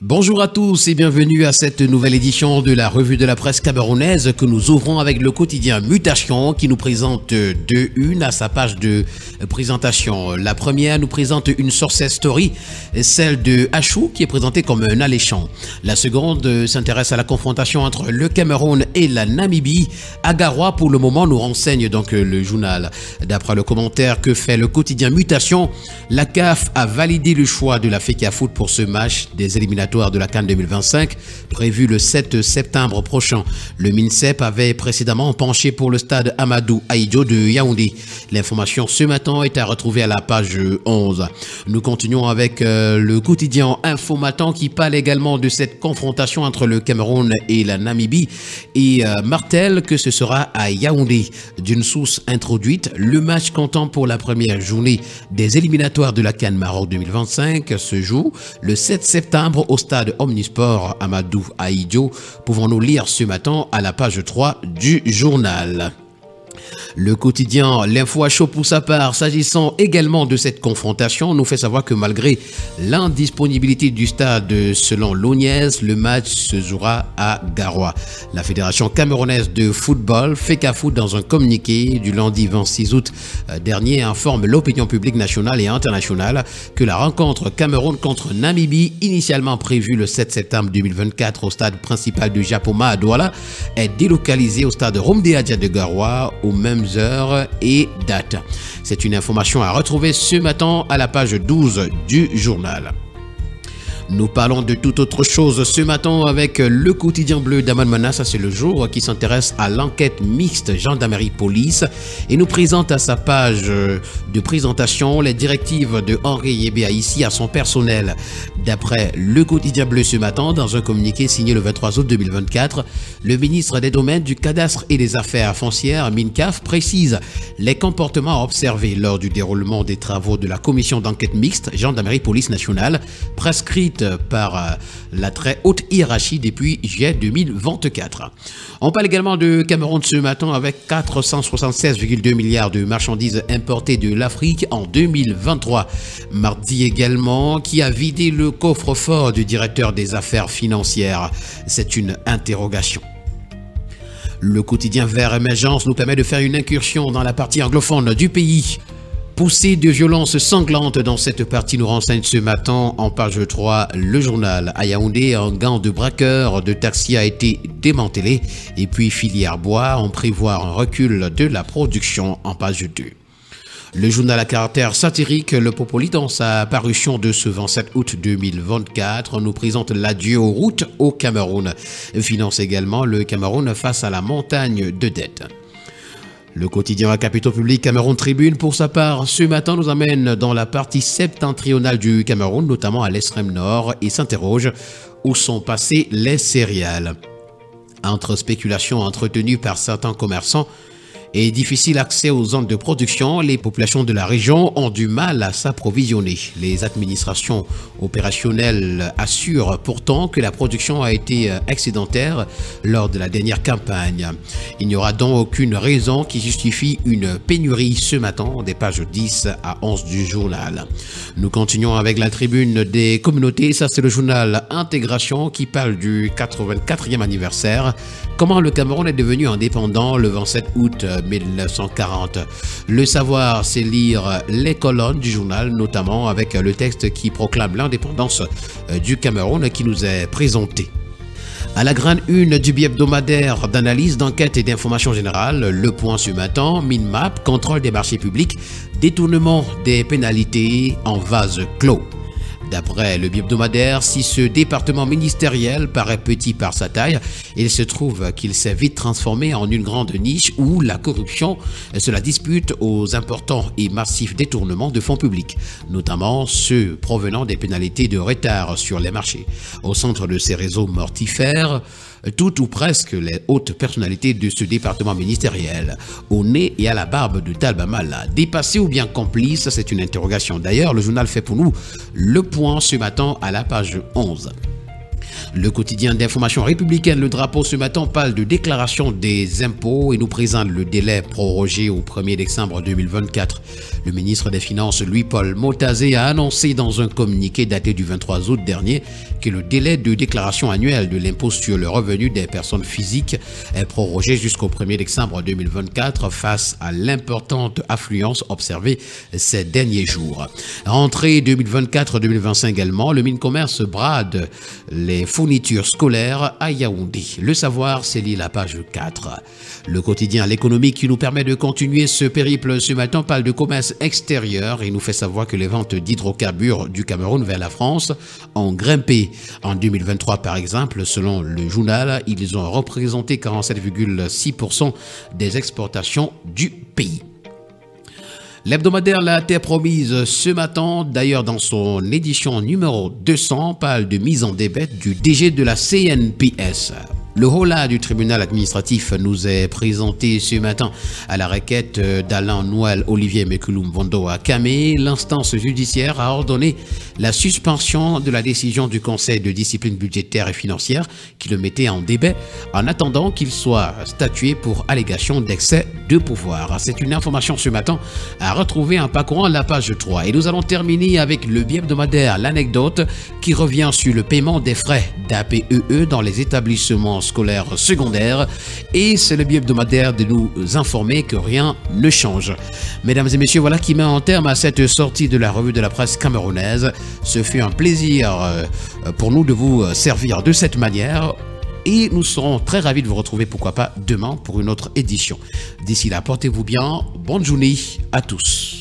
Bonjour à tous et bienvenue à cette nouvelle édition de la revue de la presse camerounaise que nous ouvrons avec le quotidien Mutation qui nous présente deux unes à sa page de présentation. La première nous présente une success story, celle de Achou qui est présentée comme un alléchant. La seconde s'intéresse à la confrontation entre le Cameroun et la Namibie. À Garoua, pour le moment, nous renseigne donc le journal. D'après le commentaire que fait le quotidien Mutation, la CAF a validé le choix de la FECAFOOT pour ce match des éliminatoires de la CAN 2025, prévu le 7 septembre prochain. Le MINSEP avait précédemment penché pour le stade Amadou Ahidjo de Yaoundé. L'information ce matin est à retrouver à la page 11. Nous continuons avec le quotidien Infomatin qui parle également de cette confrontation entre le Cameroun et la Namibie et martèle que ce sera à Yaoundé. D'une source introduite, le match comptant pour la première journée des éliminatoires de la CAN Maroc 2025 se joue le 7 septembre au stade Omnisport Amadou Ahidjo. Pouvons-nous lire ce matin à la page 3 du journal. Le quotidien L'Info à chaud pour sa part, s'agissant également de cette confrontation, nous fait savoir que malgré l'indisponibilité du stade selon l'ONIES, le match se jouera à Garoua. La Fédération camerounaise de football, FECAFOOT, dans un communiqué du lundi 26 août dernier, informe l'opinion publique nationale et internationale que la rencontre Cameroun contre Namibie, initialement prévue le 7 septembre 2024 au stade principal de Japoma à Douala, est délocalisée au stade Romdé Adja de Garoua aux mêmes heures et dates. C'est une information à retrouver ce matin à la page 12 du journal. Nous parlons de toute autre chose ce matin avec le quotidien bleu d'Amanmana. Ça, c'est le jour qui s'intéresse à l'enquête mixte gendarmerie-police et nous présente à sa page de présentation les directives de Henri Yébéa ici à son personnel. D'après le quotidien bleu ce matin, dans un communiqué signé le 23 août 2024, le ministre des Domaines, du Cadastre et des Affaires foncières, MINCAF, précise les comportements observés lors du déroulement des travaux de la commission d'enquête mixte gendarmerie-police nationale, prescrite par la très haute hiérarchie depuis juillet 2024. On parle également de Cameroun ce matin avec 476,2 milliards de marchandises importées de l'Afrique en 2023. Mardi également, qui a vidé le coffre-fort du directeur des affaires financières. C'est une interrogation. Le quotidien Vert Émergence nous permet de faire une incursion dans la partie anglophone du pays. Poussée de violences sanglantes dans cette partie, nous renseigne ce matin en page 3 le journal. À Yaoundé, un gang de braqueurs de taxi a été démantelé et puis filière bois, on prévoit un recul de la production en page 2. Le journal à caractère satirique, Le Popoli, dans sa parution de ce 27 août 2024, nous présente l'adieu aux routes au Cameroun. Finance également le Cameroun face à la montagne de dettes. Le quotidien à capitaux publics Cameroun Tribune, pour sa part, ce matin nous amène dans la partie septentrionale du Cameroun, notamment à l'extrême nord, et s'interroge où sont passées les céréales. Entre spéculations entretenues par certains commerçants et difficile accès aux zones de production, les populations de la région ont du mal à s'approvisionner. Les administrations opérationnelles assurent pourtant que la production a été excédentaire lors de la dernière campagne. Il n'y aura donc aucune raison qui justifie une pénurie ce matin, des pages 10 à 11 du journal. Nous continuons avec la tribune des communautés. Ça, c'est le journal Intégration qui parle du 84e anniversaire. Comment le Cameroun est devenu indépendant le 27 août 1940. Le savoir, c'est lire les colonnes du journal, notamment avec le texte qui proclame l'indépendance du Cameroun qui nous est présenté. À la grande une du bi-hebdomadaire d'analyse, d'enquête et d'information générale, Le Point ce matin, Minmap, contrôle des marchés publics, détournement des pénalités en vase clos. D'après le bi-hebdomadaire, si ce département ministériel paraît petit par sa taille, il se trouve qu'il s'est vite transformé en une grande niche où la corruption se la dispute aux importants et massifs détournements de fonds publics, notamment ceux provenant des pénalités de retard sur les marchés. Au centre de ces réseaux mortifères, tout ou presque les hautes personnalités de ce département ministériel, au nez et à la barbe de Talba Mala. Dépassé ou bien complice, c'est une interrogation. D'ailleurs, le journal fait pour nous le point ce matin à la page 11. Le quotidien d'information républicaine, Le Drapeau, ce matin parle de déclaration des impôts et nous présente le délai prorogé au 1er décembre 2024. Le ministre des Finances, Louis-Paul Motazé, a annoncé dans un communiqué daté du 23 août dernier que le délai de déclaration annuelle de l'impôt sur le revenu des personnes physiques est prorogé jusqu'au 1er décembre 2024 face à l'importante affluence observée ces derniers jours. Rentrée 2024-2025 également, le Mincommerce brade les fournitures scolaires à Yaoundé. Le savoir, c'est lit la page 4. Le quotidien L'économie qui nous permet de continuer ce périple ce matin parle de commerce extérieur et nous fait savoir que les ventes d'hydrocarbures du Cameroun vers la France ont grimpé. En 2023 par exemple, selon le journal, ils ont représenté 47,6% des exportations du pays. L'hebdomadaire La Terre Promise ce matin, d'ailleurs dans son édition numéro 200, parle de mise en débête du DG de la CNPS. Le holà du tribunal administratif nous est présenté ce matin à la requête d'Alain Noël Olivier Mekulum Vondo à Kamé. L'instance judiciaire a ordonné la suspension de la décision du Conseil de discipline budgétaire et financière qui le mettait en débat en attendant qu'il soit statué pour allégation d'excès de pouvoir. C'est une information ce matin à retrouver en parcourant la page 3. Et nous allons terminer avec le bi-hebdomadaire L'Anecdote qui revient sur le paiement des frais d'APEE dans les établissements scolaires secondaires. Et c'est le bi-hebdomadaire de nous informer que rien ne change. Mesdames et messieurs, voilà qui met en terme à cette sortie de la revue de la presse camerounaise. Ce fut un plaisir pour nous de vous servir de cette manière. Et nous serons très ravis de vous retrouver, pourquoi pas, demain pour une autre édition. D'ici là, portez-vous bien. Bonne journée à tous.